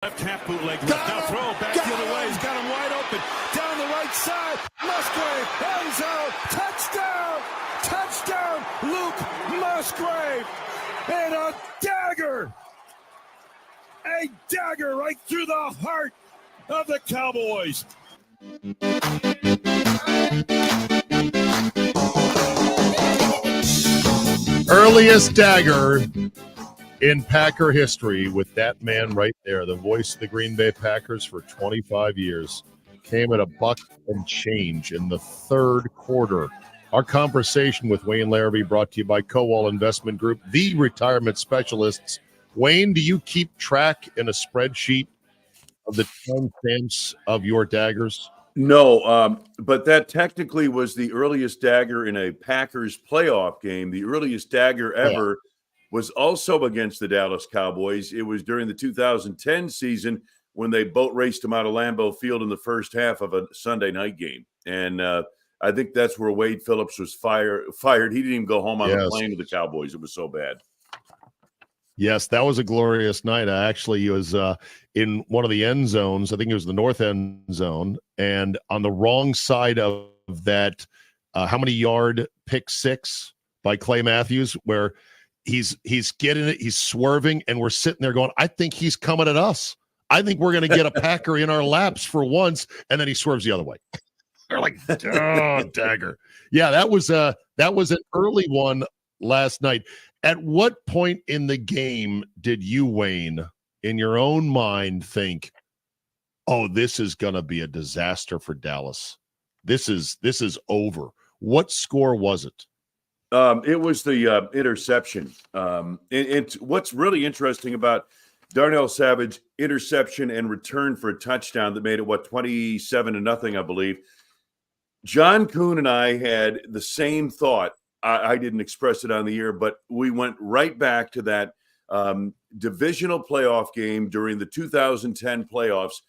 Left half bootleg. Now throw back the other way. He's got him wide open. Down the right side. Musgrave. End zone. Touchdown. Touchdown. Luke Musgrave. And a dagger. A dagger right through the heart of the Cowboys. Earliest dagger in Packer history with that man right there, the voice of the Green Bay Packers for 25 years, came at $1 and change in the third quarter. Our conversation with Wayne Larrivee brought to you by Kowal Investment Group, the retirement specialists. Wayne, do you keep track in a spreadsheet of the timestamps of your daggers? No, but that technically was the earliest dagger in a Packers playoff game. The earliest dagger ever was also against the Dallas Cowboys. It was during the 2010 season when they boat raced them out of Lambeau Field in the first half of a Sunday night game. And I think that's where Wade Phillips was fired. He didn't even go home on the plane to the Cowboys. It was so bad. Yes, that was a glorious night. I actually was in one of the end zones. I think it was the north end zone. And on the wrong side of that, how many yard pick six by Clay Matthews, where he's getting it, he's swerving, and we're sitting there going, I think he's coming at us. I think we're going to get a Packer in our laps for once, and then he swerves the other way. They're like, oh, dagger. Yeah, that was an early one last night. At what point in the game did you, Wayne, in your own mind think, oh, this is going to be a disaster for Dallas? This is over. What score was it? It was the interception. And what's really interesting about Darnell Savage interception and return for a touchdown that made it, 27-0, I believe. John Kuhn and I had the same thought. I didn't express it on the air, but we went right back to that divisional playoff game during the 2010 playoffs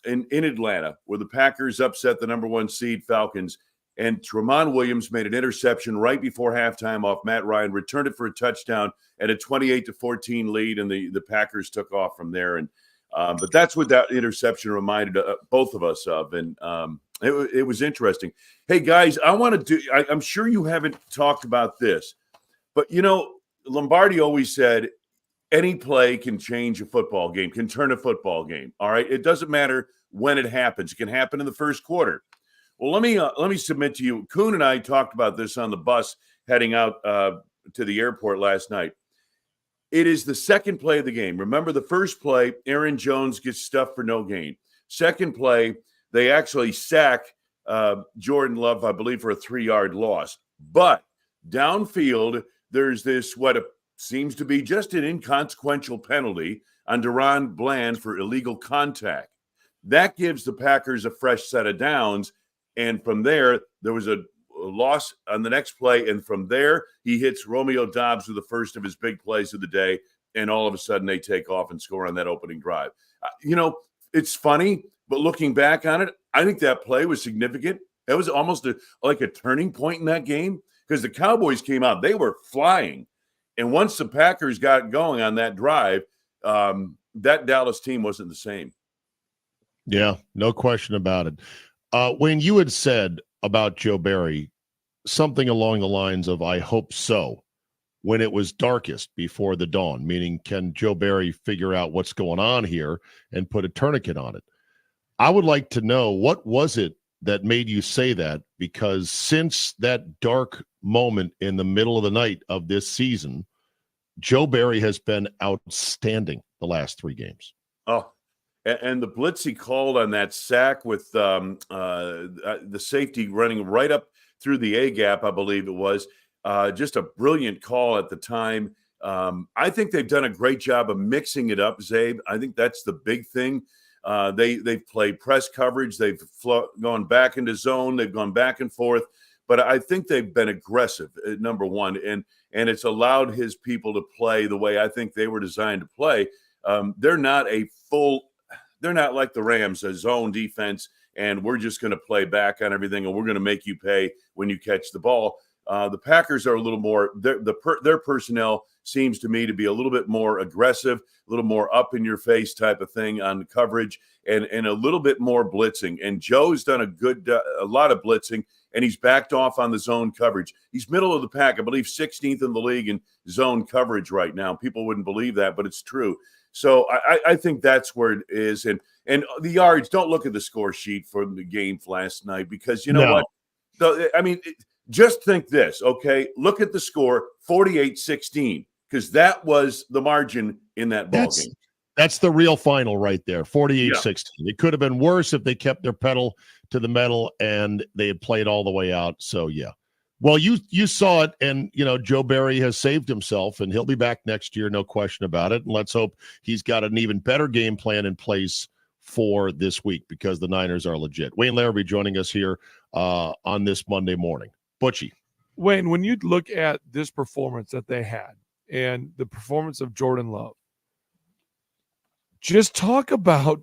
in Atlanta, where the Packers upset the number 1 seed Falcons. And Tramon Williams made an interception right before halftime off Matt Ryan, returned it for a touchdown and a 28-14 lead, and the Packers took off from there. And but that's what that interception reminded both of us of, and it was interesting. Hey guys, I'm sure you haven't talked about this, but Lombardi always said any play can change a football game, can turn a football game. All right, it doesn't matter when it happens; it can happen in the first quarter. Well, let me submit to you. Kuhn and I talked about this on the bus heading out to the airport last night. It is the second play of the game. Remember, the first play, Aaron Jones gets stuffed for no gain. Second play, they actually sack Jordan Love, I believe, for a 3-yard loss. But downfield, there's this what seems to be just an inconsequential penalty on Deron Bland for illegal contact. That gives the Packers a fresh set of downs. And from there was a loss on the next play. And from there, he hits Romeo Doubs with the first of his big plays of the day. And all of a sudden, they take off and score on that opening drive. It's funny, but looking back on it, I think that play was significant. It was almost like a turning point in that game because the Cowboys came out. They were flying. And once the Packers got going on that drive, that Dallas team wasn't the same. Yeah, no question about it. When you had said about Joe Barry something along the lines of, I hope so, when it was darkest before the dawn, meaning can Joe Barry figure out what's going on here and put a tourniquet on it? I would like to know, what was it that made you say that? Because since that dark moment in the middle of the night of this season, Joe Barry has been outstanding the last 3 games. Oh, and the blitz he called on that sack with the safety running right up through the A-gap, I believe it was, just a brilliant call at the time. I think they've done a great job of mixing it up, Czabe. I think that's the big thing. They've played press coverage. They've gone back into zone. They've gone back and forth. But I think they've been aggressive, number one, and it's allowed his people to play the way I think they were designed to play. They're not like the Rams, a zone defense, and we're just going to play back on everything, and we're going to make you pay when you catch the ball. The Packers are a little more. Their personnel seems to me to be a little bit more aggressive, a little more up in your face type of thing on coverage, and a little bit more blitzing. And Joe's done a lot of blitzing, and he's backed off on the zone coverage. He's middle of the pack, I believe 16th in the league in zone coverage right now. People wouldn't believe that, but it's true. So I think that's where it is. And the yards, don't look at the score sheet for the game last night, because you know what? Just think this, okay? Look at the score, 48-16, because that was the margin in that ball game. That's the real final right there, 48-16. Yeah. It could have been worse if they kept their pedal to the metal and they had played all the way out. So, yeah. Well, you saw it, and, Joe Barry has saved himself, and he'll be back next year, no question about it. And let's hope he's got an even better game plan in place for this week, because the Niners are legit. Wayne Larrivee joining us here on this Monday morning. Butchie. Wayne, when you look at this performance that they had and the performance of Jordan Love, just talk about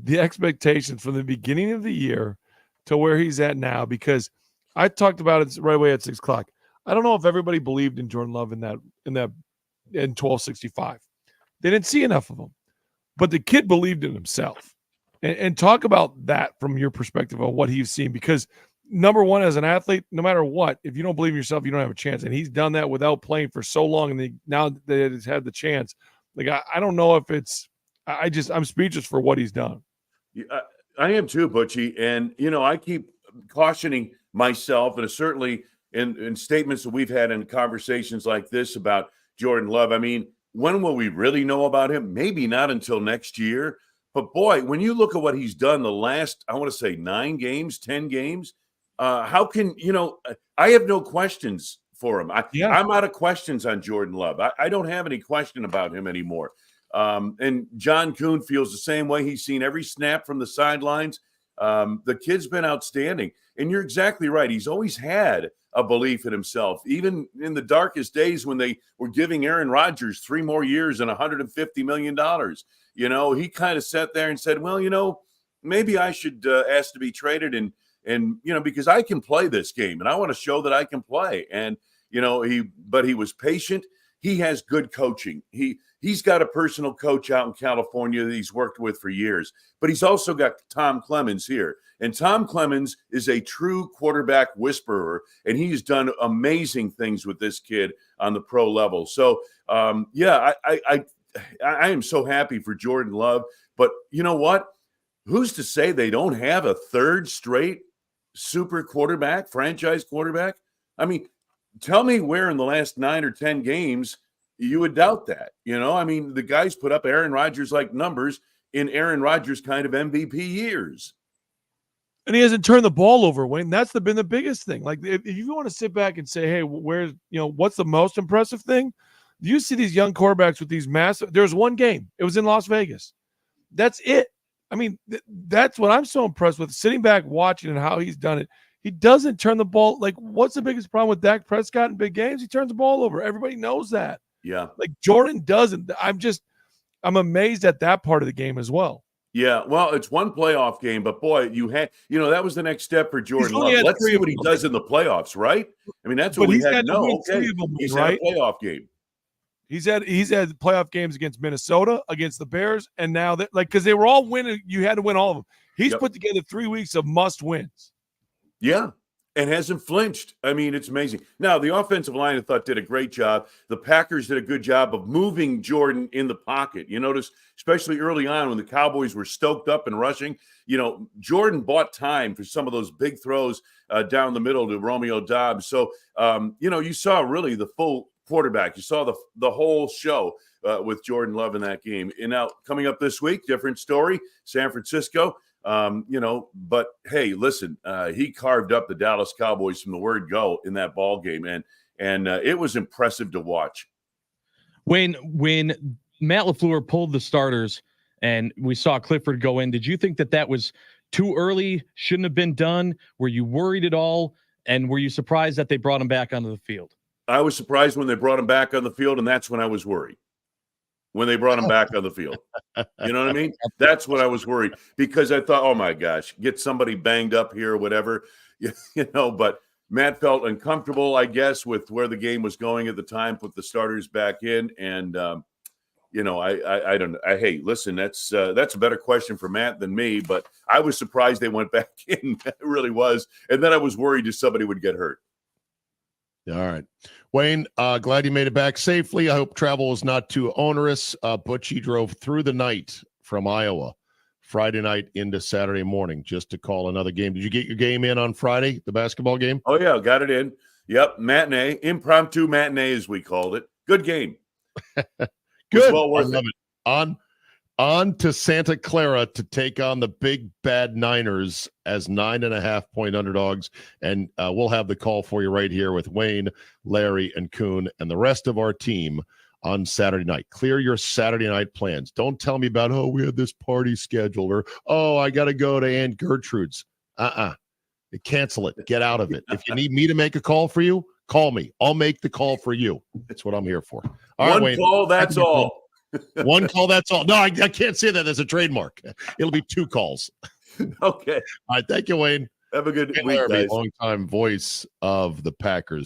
the expectations from the beginning of the year to where he's at now, because I talked about it right away at 6 o'clock. I don't know if everybody believed in Jordan Love in 1265. They didn't see enough of him, but the kid believed in himself. And talk about that from your perspective of what he's seen, because number one, as an athlete, no matter what, if you don't believe in yourself, you don't have a chance. And he's done that without playing for so long. And now that he's had the chance, like, I don't know if it's, I'm speechless for what he's done. Yeah, I am too, Butchie. And, I keep cautioning myself, and certainly in statements that we've had in conversations like this about Jordan Love. I mean, when will we really know about him? Maybe not until next year. But boy, when you look at what he's done the last, I want to say 9 games, 10 games, how can, I have no questions for him. I'm out of questions on Jordan Love. I don't have any question about him anymore. And John Kuhn feels the same way. He's seen every snap from the sidelines. The kid's been outstanding. And you're exactly right. He's always had a belief in himself, even in the darkest days when they were giving Aaron Rodgers 3 more years and $150 million. He kind of sat there and said, well, maybe I should ask to be traded and because I can play this game and I want to show that I can play. And, but he was patient. He has good coaching. He's got a personal coach out in California that he's worked with for years, but he's also got Tom Clemens here. And Tom Clemens is a true quarterback whisperer, and he's done amazing things with this kid on the pro level. So, I am so happy for Jordan Love. But you know what? Who's to say they don't have a third straight super quarterback, franchise quarterback? I mean, tell me where in the last 9 or 10 games you would doubt that. The guy's put up Aaron Rodgers-like numbers in Aaron Rodgers kind of MVP years. And he hasn't turned the ball over, Wayne. That's been the biggest thing. Like, if you want to sit back and say, hey, what's the most impressive thing? You see these young quarterbacks with these massive – there's one game. It was in Las Vegas. That's it. I mean, that's what I'm so impressed with, sitting back watching and how he's done it. He doesn't turn the ball. Like, what's the biggest problem with Dak Prescott in big games? He turns the ball over. Everybody knows that. Yeah. Like, Jordan doesn't. I'm amazed at that part of the game as well. Yeah, well, it's one playoff game, but boy, that was the next step for Jordan Love. Let's see what he does in the playoffs, right? I mean, that's what we had to know. Okay, he's had a playoff game. He's had playoff games against Minnesota, against the Bears, and now because they were all winning, you had to win all of them. He's put together 3 weeks of must wins. Yeah, and hasn't flinched. I mean, it's amazing. Now, the offensive line, I thought, did a great job. The Packers did a good job of moving Jordan in the pocket. You notice, especially early on when the Cowboys were stoked up and rushing, Jordan bought time for some of those big throws down the middle to Romeo Doubs. So, you saw really the full quarterback. You saw the whole show with Jordan Love in that game. And now, coming up this week, different story, San Francisco. But hey, listen, he carved up the Dallas Cowboys from the word go in that ball game, and it was impressive to watch. When Matt LaFleur pulled the starters and we saw Clifford go in, did you think that was too early? Shouldn't have been done? Were you worried at all? And were you surprised that they brought him back onto the field? I was surprised when they brought him back on the field, and that's when I was worried. When they brought him back on the field. You know what I mean? That's when I was worried, because I thought, oh my gosh, get somebody banged up here or whatever, but Matt felt uncomfortable, I guess, with where the game was going at the time, put the starters back in. And, you know, I don't know. Hey, listen, that's a better question for Matt than me, but I was surprised they went back in. It really was. And then I was worried if somebody would get hurt. All right. Wayne, glad you made it back safely. I hope travel was not too onerous. Butch, he drove through the night from Iowa, Friday night into Saturday morning, just to call another game. Did you get your game in on Friday, the basketball game? Oh, yeah, got it in. Yep, matinee, impromptu matinee, as we called it. Good game. Good. Well worth I love it. On to Santa Clara to take on the big bad Niners as 9.5-point underdogs. And we'll have the call for you right here with Wayne, Larry, and Kuhn and the rest of our team on Saturday night. Clear your Saturday night plans. Don't tell me about, oh, we had this party scheduled, or, oh, I got to go to Aunt Gertrude's. Cancel it. Get out of it. If you need me to make a call for you, call me. I'll make the call for you. That's what I'm here for. All One right, Wayne. call, that's all. One call, that's all. No, I can't say that. There's a trademark. It'll be 2 calls. Okay. All right. Thank you, Wayne. Have a good week, Larrivee, guys. longtime voice of the Packers.